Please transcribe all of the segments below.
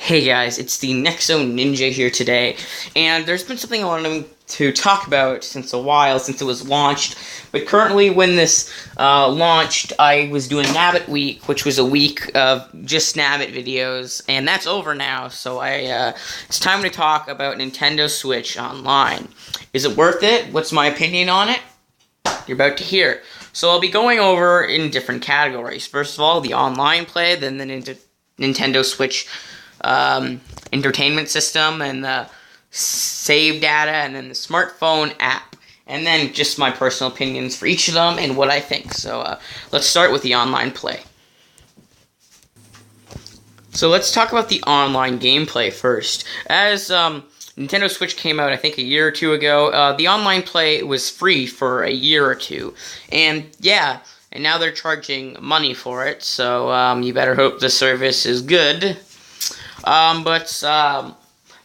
Hey guys, it's the Nexo Ninja here today, and there's been something I wanted to talk about since a while, since it was launched. But currently, when this launched, I was doing Nabbit Week, which was a week of just Nabbit videos, and that's over now. So it's time to talk about Nintendo Switch Online. Is it worth it? What's my opinion on it? You're about to hear. So I'll be going over in different categories. First of all, the online play, then the Nintendo Switch entertainment system, and the save data, and then the smartphone app, and then just my personal opinions for each of them and what I think. So let's start with the online play. So let's talk about the online gameplay first. As Nintendo Switch came out, I think, a year or two ago, the online play was free for a year or two, and yeah, and now they're charging money for it, so you better hope the service is good.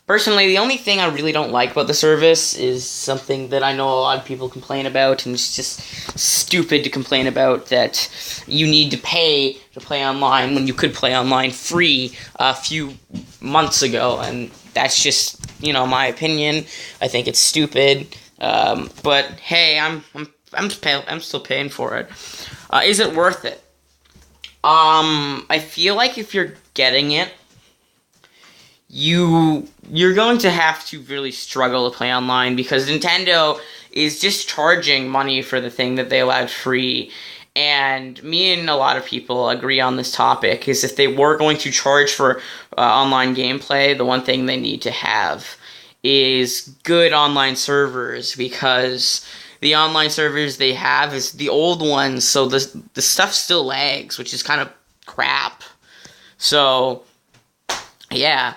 Personally, the only thing I really don't like about the service is something that I know a lot of people complain about, and it's just stupid to complain about, that you need to pay to play online when you could play online free a few months ago, and that's just, my opinion. I think it's stupid, but hey, I'm still paying for it. Is it worth it? I feel like if you're getting it, you're going to have to really struggle to play online, because Nintendo is just charging money for the thing that they allowed free. And me and a lot of people agree on this topic, is if they were going to charge for online gameplay, the one thing they need to have is good online servers, because the online servers they have is the old ones, so the stuff still lags, which is kind of crap. So yeah.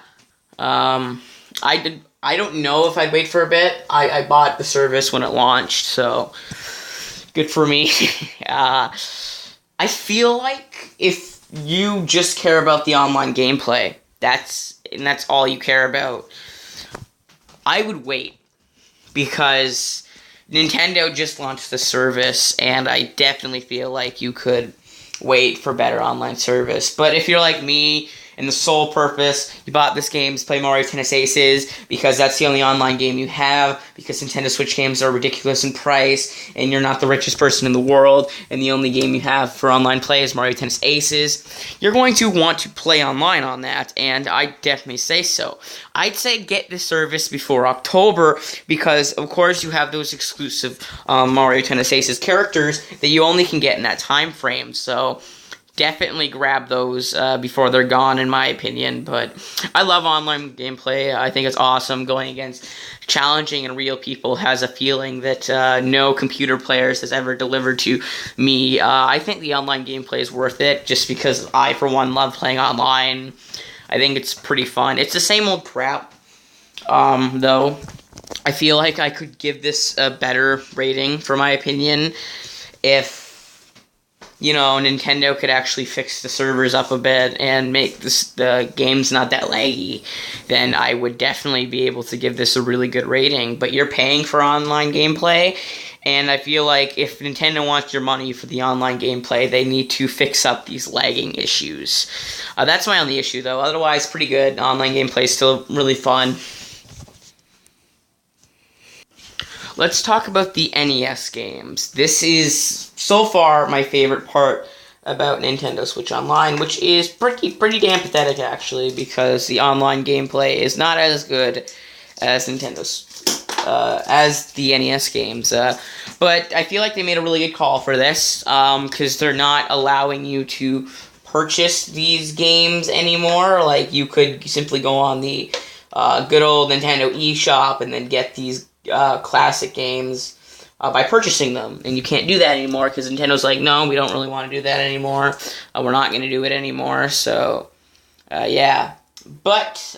I don't know if I'd wait for a bit. I bought the service when it launched, so good for me. I feel like if you just care about the online gameplay, that's all you care about, I would wait, because Nintendo just launched the service, and I definitely feel like you could wait for better online service. But if you're like me, and the sole purpose you bought this game is play Mario Tennis Aces, because that's the only online game you have, because Nintendo Switch games are ridiculous in price, and you're not the richest person in the world, and the only game you have for online play is Mario Tennis Aces, you're going to want to play online on that, and I definitely say so. I'd say get the service before October, because of course you have those exclusive Mario Tennis Aces characters that you only can get in that time frame, so definitely grab those before they're gone, in my opinion. But I love online gameplay. I think it's awesome. Going against challenging and real people has a feeling that no computer players has ever delivered to me. I think the online gameplay is worth it, just because I, for one, love playing online. I think it's pretty fun. It's the same old crap, though. I feel like I could give this a better rating, for my opinion, if Nintendo could actually fix the servers up a bit and make the games not that laggy, then I would definitely be able to give this a really good rating. But you're paying for online gameplay, and I feel like if Nintendo wants your money for the online gameplay, they need to fix up these lagging issues. That's my only issue, though. Otherwise, pretty good. Online gameplay is still really fun. Let's talk about the NES games. This is, so far, my favorite part about Nintendo Switch Online, which is pretty damn pathetic, actually, because the online gameplay is not as good as as the NES games. But I feel like they made a really good call for this, because they're not allowing you to purchase these games anymore. Like, you could simply go on the good old Nintendo eShop and then get these classic games by purchasing them, and you can't do that anymore, because Nintendo's like, no, we don't really want to do that anymore, we're not going to do it anymore, so yeah, but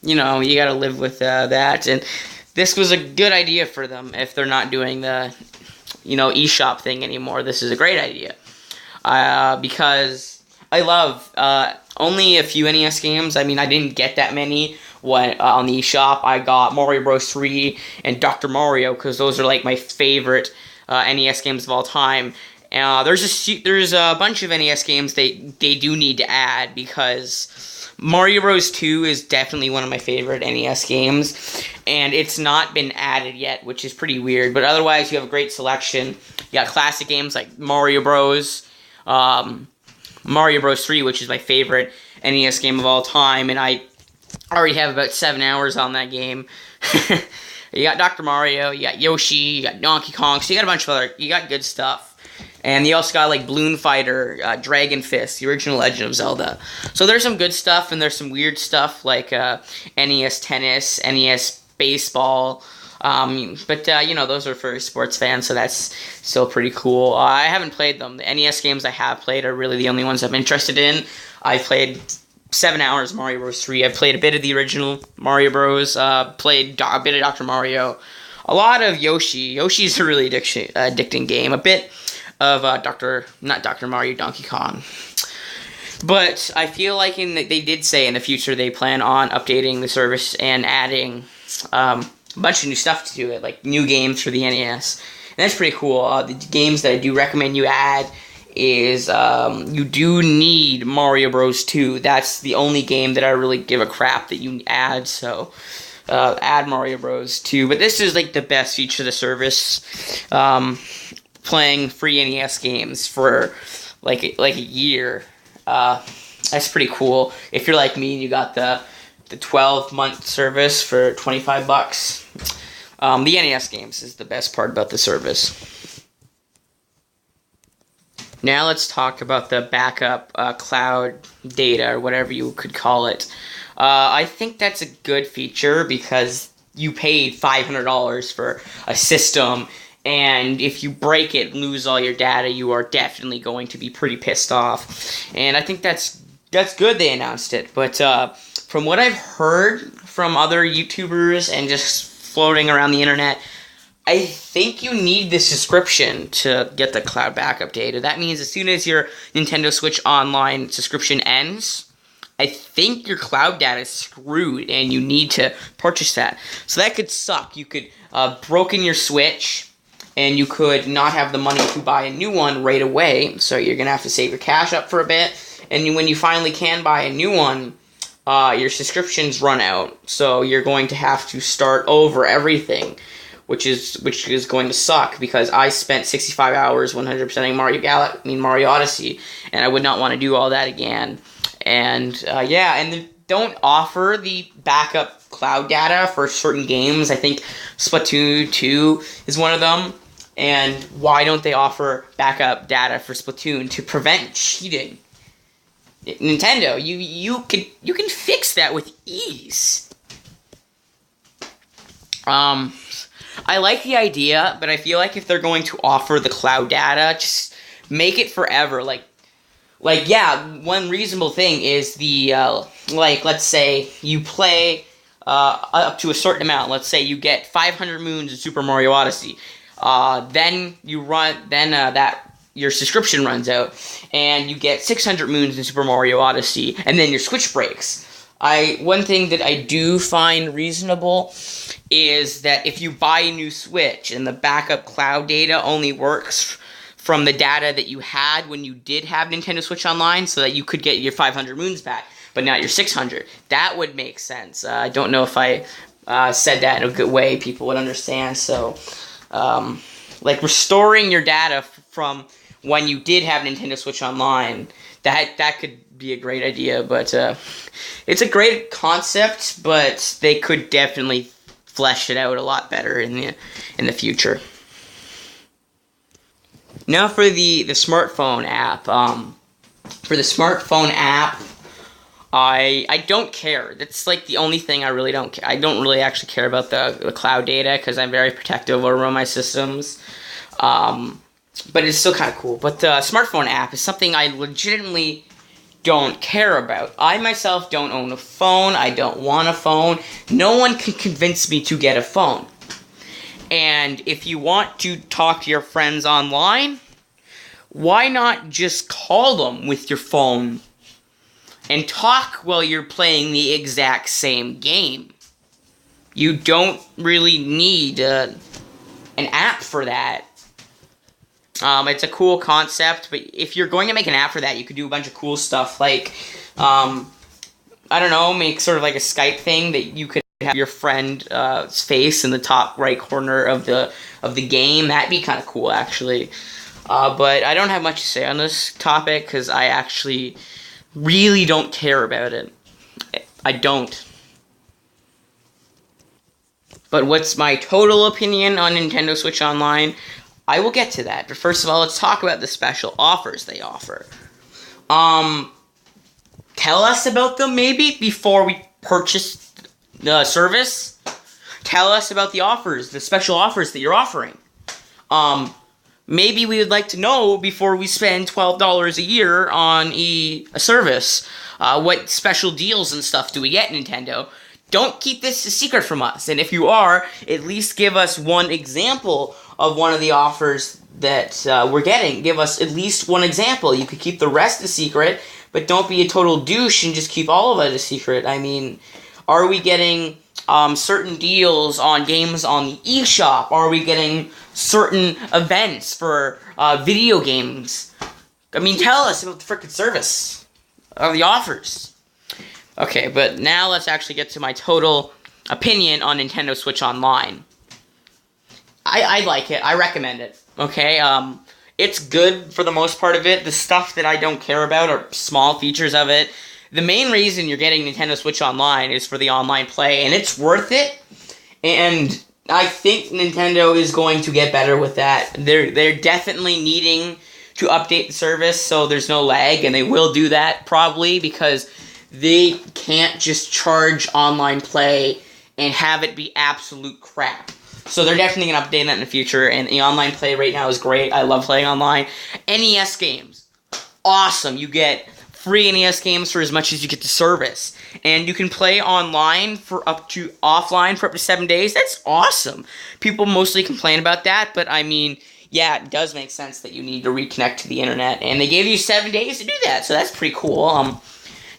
you gotta live with that, and this was a good idea for them. If they're not doing the eShop thing anymore, this is a great idea, because I love only a few NES games. I mean, I didn't get that many on the eShop. I got Mario Bros. 3 and Dr. Mario, because those are like my favorite NES games of all time. There's a bunch of NES games they do need to add, because Mario Bros. 2 is definitely one of my favorite NES games, and it's not been added yet, which is pretty weird. But otherwise, you have a great selection. You got classic games like Mario Bros. Mario Bros. 3, which is my favorite NES game of all time, and I already have about 7 hours on that game. You got Dr. Mario, you got Yoshi, you got Donkey Kong, so you got a bunch of you got good stuff. And you also got like Balloon Fighter, Dragon Fist, the original Legend of Zelda. So there's some good stuff, and there's some weird stuff like NES Tennis, NES Baseball. But those are for sports fans, so that's still pretty cool. I haven't played them. The NES games I have played are really the only ones I'm interested in. I played 7 hours Mario Bros. 3. I've played a bit of the original Mario Bros. Played a bit of Dr. Mario. A lot of Yoshi. Yoshi's a really addicting game. A bit of not Dr. Mario, Donkey Kong. But I feel like they did say in the future they plan on updating the service and adding a bunch of new stuff to it, like new games for the NES. And that's pretty cool. The games that I do recommend you add is you do need Mario Bros. 2. That's the only game that I really give a crap that you add, so add Mario Bros. 2. But this is like the best feature of the service, playing free NES games for like a year. That's pretty cool. If you're like me and you got the 12-month service for $25, the NES games is the best part about the service. Now let's talk about the backup cloud data, or whatever you could call it. I think that's a good feature because you paid $500 for a system, and if you break it and lose all your data, you are definitely going to be pretty pissed off. And I think that's good they announced it. But from what I've heard from other YouTubers and just floating around the internet, I think you need the subscription to get the cloud backup data. That means as soon as your Nintendo Switch Online subscription ends, I think your cloud data is screwed and you need to purchase that. So that could suck. You could broken your Switch and you could not have the money to buy a new one right away. So you're going to have to save your cash up for a bit. And when you finally can buy a new one, your subscriptions run out. So you're going to have to start over everything, which is going to suck, because I spent 65 hours 100%ing Mario Odyssey, and I would not want to do all that again. And and they don't offer the backup cloud data for certain games. I think Splatoon 2 is one of them. And why don't they offer backup data for Splatoon to prevent cheating? Nintendo, you can fix that with ease. I like the idea, but I feel like if they're going to offer the cloud data, just make it forever. One reasonable thing is the, let's say you play up to a certain amount. Let's say you get 500 moons in Super Mario Odyssey. Then your subscription runs out, and you get 600 moons in Super Mario Odyssey, and then your Switch breaks. One thing that I do find reasonable is that if you buy a new Switch and the backup cloud data only works from the data that you had when you did have Nintendo Switch Online, so that you could get your 500 moons back, but not your 600. That would make sense. I don't know if I said that in a good way people would understand. So, restoring your data from when you did have Nintendo Switch Online, that could be a great idea, but it's a great concept, but they could definitely flesh it out a lot better in the future. Now for the smartphone app. For the smartphone app, I don't care. That's like the only thing I really don't care. I don't really actually care about the cloud data because I'm very protective over my systems. But it's still kind of cool. But the smartphone app is something I legitimately don't care about. I myself don't own a phone. I don't want a phone. No one can convince me to get a phone. And if you want to talk to your friends online, why not just call them with your phone and talk while you're playing the exact same game? You don't really need an app for that. It's a cool concept, but if you're going to make an app for that, you could do a bunch of cool stuff, like, I don't know, make sort of like a Skype thing that you could have your friend's face in the top right corner of the game. That'd be kind of cool, actually. But I don't have much to say on this topic, because I actually really don't care about it. I don't. But what's my total opinion on Nintendo Switch Online? I will get to that. But first of all, let's talk about the special offers they offer. Tell us about them, maybe, before we purchase the service. Tell us about the offers, the special offers that you're offering. Maybe we would like to know before we spend $12 a year on a service. What special deals and stuff do we get, Nintendo? Don't keep this a secret from us. And if you are, at least give us one example of one of the offers that we're getting. Give us at least one example. You could keep the rest a secret, but don't be a total douche and just keep all of it a secret. I mean, are we getting certain deals on games on the eShop? Are we getting certain events for video games? I mean, tell us about the frickin' service of the offers. Okay, but now let's actually get to my total opinion on Nintendo Switch Online. I like it. I recommend it. Okay, it's good for the most part of it. The stuff that I don't care about are small features of it. The main reason you're getting Nintendo Switch Online is for the online play, and it's worth it. And I think Nintendo is going to get better with that. They're definitely needing to update the service so there's no lag, and they will do that probably because they can't just charge online play and have it be absolute crap. So they're definitely going to update that in the future, and the online play right now is great. I love playing online. NES games, awesome. You get free NES games for as much as you get the service. And you can play online offline for up to 7 days. That's awesome. People mostly complain about that, but I mean, yeah, it does make sense that you need to reconnect to the internet. And they gave you 7 days to do that, so that's pretty cool.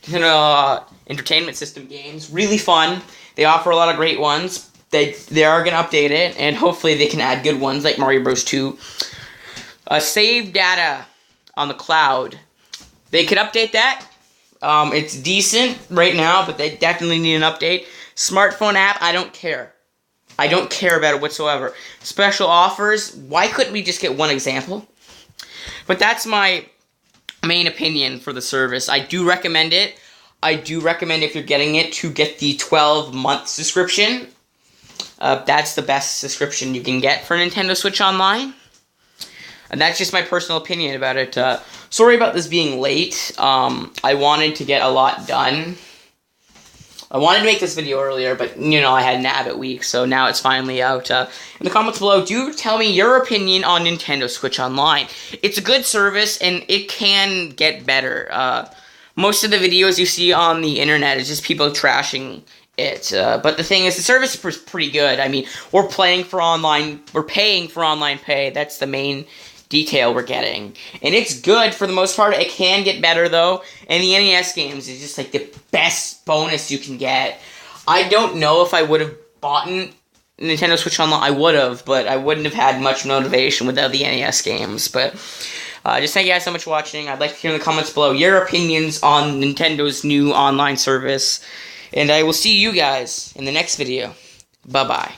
Entertainment system games, really fun. They offer a lot of great ones. They are going to update it, and hopefully they can add good ones like Mario Bros. 2. Save data on the cloud. They could update that. It's decent right now, but they definitely need an update. Smartphone app, I don't care. I don't care about it whatsoever. Special offers, why couldn't we just get one example? But that's my main opinion for the service. I do recommend it. I do recommend, if you're getting it, to get the 12-month subscription. That's the best subscription you can get for Nintendo Switch Online. And that's just my personal opinion about it. Sorry about this being late. I wanted to get a lot done. I wanted to make this video earlier, but, I had an Abbott week, so now it's finally out. In the comments below, do tell me your opinion on Nintendo Switch Online. It's a good service, and it can get better. Most of the videos you see on the internet is just people trashing it. But the thing is, the service is pretty good. I mean, we're paying for online pay. That's the main detail we're getting. And it's good for the most part. It can get better, though. And the NES games is just like the best bonus you can get. I don't know if I would have bought Nintendo Switch Online. I would have, but I wouldn't have had much motivation without the NES games. But just thank you guys so much for watching. I'd like to hear in the comments below your opinions on Nintendo's new online service. And I will see you guys in the next video. Bye-bye.